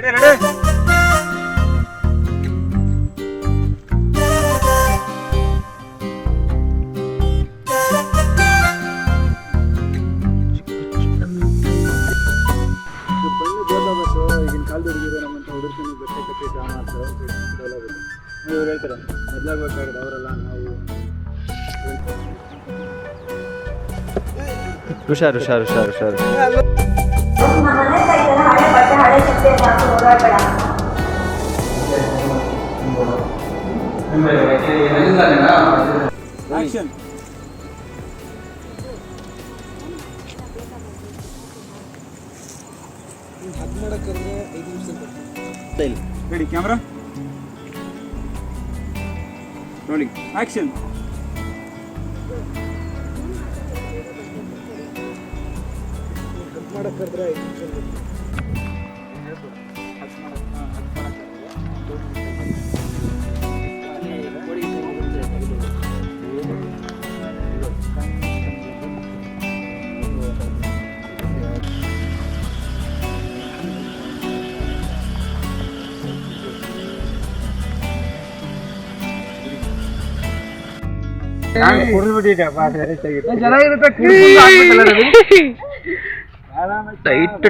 ಈಗಿನ ಕಾಲದ ಹುಡುಗಿರು ನಮ್ಮಂತ ಹುಡುಗರು ಬಟ್ಟೆ ಕಟ್ಟಿ ಡ್ರಾ ಮಾಡ್ತಾರೆ. ಇವ್ರು ಹೇಳ್ತಾರೆ ಬದಲಾಗಬೇಕಾಗಿದೆ ಅವರೆಲ್ಲ ನಾವು. ಹುಷಾರು. Action. Ready camera rolling action.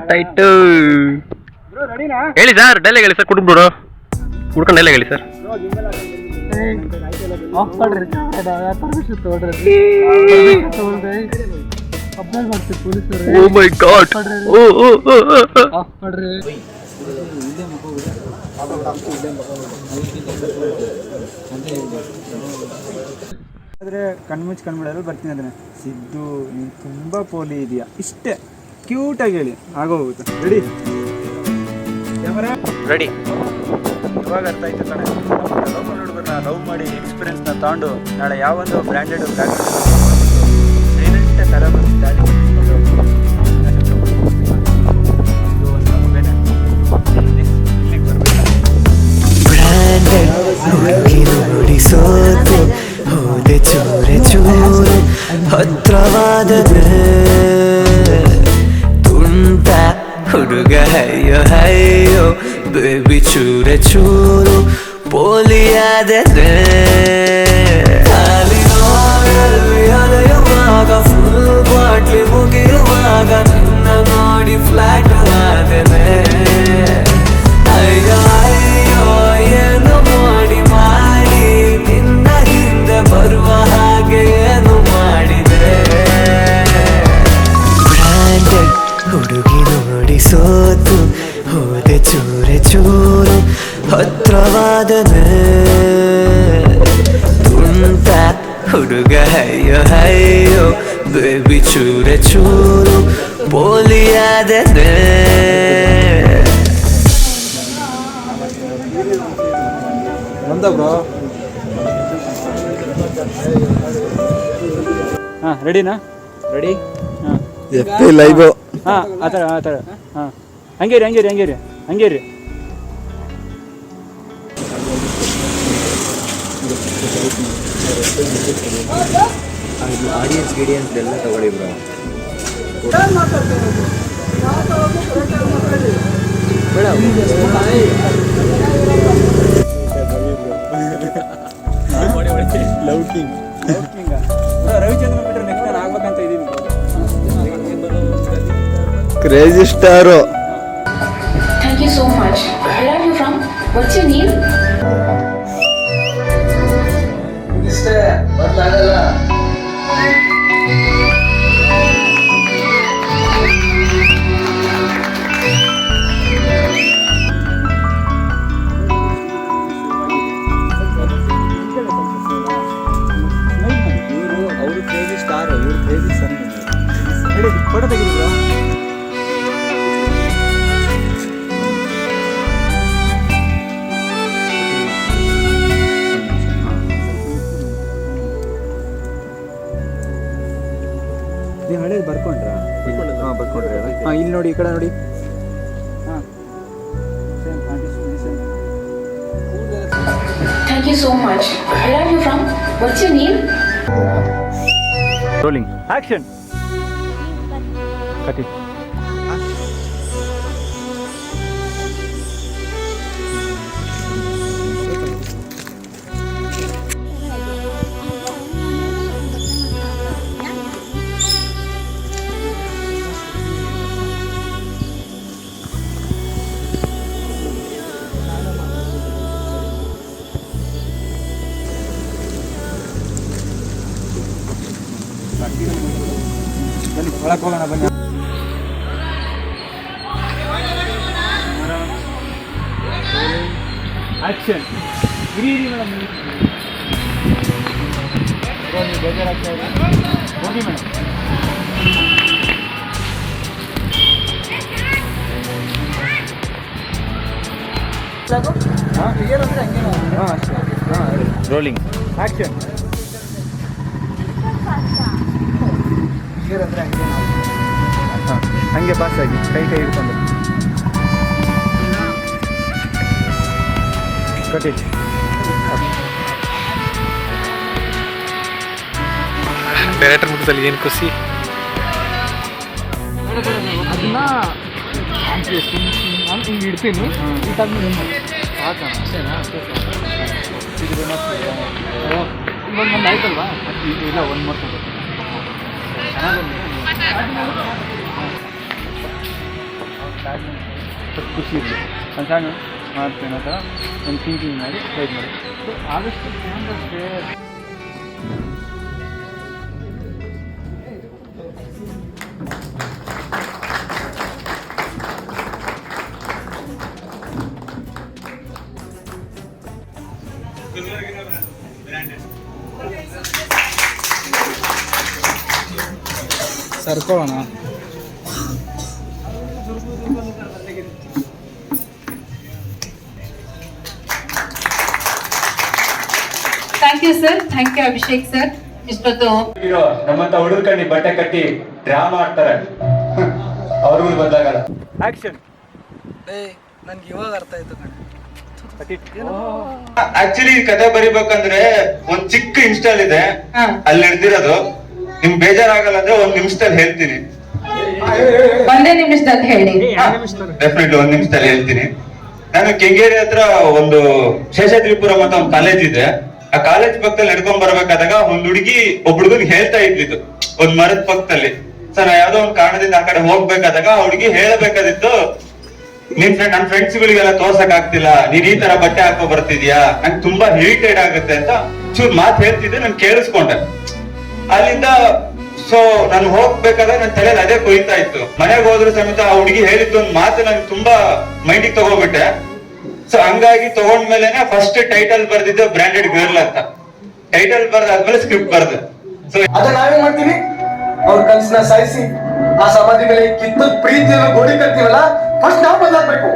Tight ಹೇಳಿ ಸರ್, ಡೈಲಾಗ್ ಹೇಳಿ ಸರ್. ಕುಡ್ಬಿಡು ಕುಡ್ಕೊಂಡು ಡೈಲಾಗ್ ಹೇಳಿ ಸರ್. ಓ ಮೈ ಗಾಡ್. ಆದರೆ ಕಣ್ಮುಚ್ಚಿ ಕಣ್ಬಿಡಲು ಬರ್ತೀನಿ ಅದನ್ನ. ಸಿದ್ದು ನೀನು ತುಂಬ ಪೋಲಿ ಇದೆಯಾ, ಇಷ್ಟೇ ಕ್ಯೂಟಾಗಿ ಹೇಳಿ ಆಗೋಗುತ್ತೆ. Ready camera ready. ಇವಾಗ ಅರ್ಥ ಆಯ್ತು ಕಣೆ. ಲೋಕಲ್ ಹುಡುಗರನ್ನ ಲವ್ ಮಾಡಿ ಎಕ್ಸ್ಪೀರಿಯನ್ಸ್ನ ತಗೊಂಡು ನಾಳೆ ಯಾವೊಂದು ಬ್ರ್ಯಾಂಡೆಡ್ ಬ್ರ್ಯಾಗ್ ಸೈಲೆಂಟ್ ಥರ ಬಂದು ಸೋತು ಹೋದೆ ಚೂರೆ ಚೂರು ಹತ್ರವಾದದೆ ತುಂಟ ಹುಡುಗ ಹಯ್ಯೋ ಬೇಬಿ ಚೂರೆ ಚೂರು ಪೋಲಿಯಾದದೆ. ಅಲ್ಲಿ ನೋಡಲ್ಲಿ ಅಲೆಯುವಾಗ ಫುಲ್ ಬಾಟ್ಲಿ ಮುಗಿಯುವಾಗ ನಿನ್ನ ನೋಡಿ ಫ್ಲಾಟ್ ಆದದೆ. ಅಯ್ಯೋ ಏನು ಮಾಡಿ ನಿನ್ನ ಹಿಂದೆ ಬರುವ ಹಾಗೆ ಏನು ಮಾಡಿದೆ. ಬ್ರ್ಯಾಂಡೆಡ್ ಹುಡುಗಿ ನೋಡಿ ಸೋತು ಹೋದೆ ಚೂರೆ ಚೂರು ಹತ್ರವಾದನೆ ತುಂಟ ಹುಡುಗ ಹಯ್ಯೋ ಬೇಬಿ ಚೂರೆ ಚೂರು ಪೋಲಿಯಾದನೆ. ಬ್ರೋ ಹಾಂ ರೆಡಿನಾ? ರೆಡಿ ಹಾಂ ಲೈವ್ ಹಾಂ ಆ ಥರ ಹಾಂ ಹಂಗೇರಿ ಆಡಿಯನ್ಸ್ ಗಿಡಿಯನ್ಸ್ ಎಲ್ಲ ತಗೊಳ್ಳಿ ಬ್ರೋ. ರವಿಚಂದ್ರನ್ ಬಿಟ್ಟರೆ ನೆಕ್ಸ್ಟ್ ನಾನು ಆಗ್ಬೇಕಂತ ಇದ್ದೀನಿ. Crazy star. Thank you so much. Where are you from? What's your name? ಅವರು ಕ್ರೇಜಿ ಸ್ಟಾರ್, ಇವರು ಕ್ರೇಜಿ ಸನ್. ಹೇಳಿ ಫೋಟೋ ತೆಗಿದ್ರು. ನೀವು ಹಳೇದು ಬರ್ಕೊಂಡ್ರಾ? ಹಾಂ ಬರ್ಕೊಂಡ್ರಿ. ಹಾಂ ಇಲ್ಲಿ ನೋಡಿ, ಈ ಕಡೆ ನೋಡಿ. ಹಾಂ Thank you so much. Where are you from? What's your name? Rolling. Action. Cut it. ಒಳಗೆ ಹೋಗೋಣ ಬನ್ನಿ. ಆಕ್ಷನ್. ಇರಿ ಮೇಡಮ್, ನೀವು ಬೇಜಾರಾಗ್ತಾ ಇದೆ, ಹೋಗಿ ಮೇಡಮ್. Rolling action. ಅಂದರೆ ಹಂಗೆ ನಾವು ಹಂಗೆ ಪಾಸ್ ಆಗಿ ಕೈ ಹಿಡ್ಕೊಂಡು ಕಟ್ಟಿ. ಡೈರೆಕ್ಟರ್ ಮುಖದಲ್ಲಿ ಏನು ಖುಷಿ. ಅದನ್ನ ನಾನು ಹಿಂಗೆ ಇಡ್ತೀನಿ. ಈ ಟೈಮ್ ಸಾಕಣ ಅಷ್ಟೇನಾ? ಇದು ಒಂದು ಆಯ್ತಲ್ವಾ? ಇಲ್ಲ ಒಂದು ಮಾಡ್ಕೊಂಡು ಖುಷಿ ಇರಲಿ. ಒಂದು ಸಣ್ಣ ಮಾಡ್ತೇನೆ ಅಂತ ಒಂದು ಥಿಂಕಿಂಗ್ ಮಾಡಿ ಟ್ರೈ ಮಾಡಿ. ಆದಷ್ಟು ಸರ್ಕೊಳ್ಳೋಣ. Thank you sir, thank you Abhishek sir. ಇಷ್ಟೊತ್ತು ನಮ್ಮಂತ ಹುಡುಗರ ಕಣ್ಣಿ ಬಟ್ಟೆ ಕಟ್ಟಿ ಡ್ರಾಮಾ ಆಡ್ತಾರೆ, ಅವ್ರಿಗೂ ಬದಲಾಗಲ್ಲ. ಆಕ್ಷನ್. ನನ್ಗೆ ಇವಾಗ ಅರ್ಥ ಆಯ್ತು ಕಣ. ಆಕ್ಚುಲಿ ಕಥೆ ಬರಿಬೇಕಂದ್ರೆ ಒಂದ್ ಚಿಕ್ಕ ಇನ್ಸ್ಟಾಲ್ ಇದೆ, ಅಲ್ಲಿ ಹಿಡ್ದಿರೋದು. ನಿಮ್ಗೆ ಬೇಜಾರಾಗಲ್ಲ ಅಂದ್ರೆ 1 ನಿಮಿಷದಲ್ಲಿ ಹೇಳ್ತೀನಿ. ಒಂದೇ ನಿಮಿಷದಲ್ಲಿ ಹೇಳಿ. ಡೆಫಿನೆಟ್ಲಿ 1 ನಿಮಿಷದಲ್ಲಿ ಹೇಳ್ತೀನಿ. ನಾನು ಕೆಂಗೇರಿ ಹತ್ರ ಒಂದು ಶೇಷಾದ್ರಿಪುರಂ ಅಂತ ಒಂದು ಕಾಲೇಜ್ ಇದೆ. ಆ ಕಾಲೇಜ್ ಪಕ್ಕದಲ್ಲಿ ನಡ್ಕೊಂಡ್ ಬರ್ಬೇಕಾದಾಗ ಒಂದ್ ಹುಡುಗಿ ಒಬ್ಬ ಹುಡುಗನ್ ಹೇಳ್ತಾ ಇದ್ದಿದ್ದು ಒಂದ್ ಮರದ ಪಕ್ಕದಲ್ಲಿ. ಸೊ ನಾ ಯಾವ್ದೋ ಒಂದ್ ಕಾರಣದಿಂದ ಆ ಕಡೆ ಹೋಗ್ಬೇಕಾದಾಗ ಆ ಹುಡುಗಿ ಹೇಳಬೇಕಾದಿತ್ತು, ನನ್ ಫ್ರೆಂಡ್ಸ್ ಗಳಿಗೆಲ್ಲ ತೋರ್ಸಕ್ ಆಗ್ತಿಲ್ಲ, ನೀನ್ ಈ ತರ ಬಟ್ಟೆ ಹಾಕೋ ಬರ್ತಿದ್ಯಾ, ನಂಗೆ ತುಂಬಾ ಇರಿಟೇಟ್ ಆಗುತ್ತೆ ಅಂತ ಚೂರ್ ಮಾತು ಹೇಳ್ತಿದ್ದೆ. ನಾನು ಕೇಳಿಸ್ಕೊಂಡೆ. ಅಲ್ಲಿಂದ ಸೊ ನಾನು ಹೋಗ್ಬೇಕಾದ್ರೆ ನನ್ನ ತಲೆಯಲ್ಲಿ ಅದೇ ಕೊಯ್ತಾ ಇತ್ತು. ಮನೆಗೆ ಹೋದ್ರು ಸಮೇತ ಆ ಹುಡುಗಿ ಹೇಳಿದ್ದು ಒಂದ್ ಮಾತು ನನ್ಗೆ ತುಂಬಾ ಮೈಂಡಿಗೆ ತಗೋಬಿಟ್ಟೆ. ಸೊ ಹಂಗಾಗಿ ತಗೊಂಡ್ಮೇಲೆನೆ ಫಸ್ಟ್ ಟೈಟಲ್ ಬರ್ದಿದ್ದು ಬ್ರಾಂಡೆಡ್ ಗರ್ಲ್ ಅಂತ. ಟೈಟಲ್ ಬರ್ದಾದ್ಮೇಲೆ ಸ್ಕ್ರಿಪ್ಟ್ ಬರ್ದೆ. ಸೊ ಅದ ನಾವೇನ್ ಮಾಡ್ತೀವಿ, ಅವ್ರ ಕನ್ಸನ್ನ ಸಾಯಿಸಿ ಆ ಸಮಾಧಿ ಮೇಲೆ ಕಿತ್ತು ಪ್ರೀತಿಯನ್ನು ಗೋಡಿ ಕಟ್ತೀವಲ್ಲ, ಫಸ್ಟ್ ನಾವು ಬದಲಾಗ್ಬೇಕು.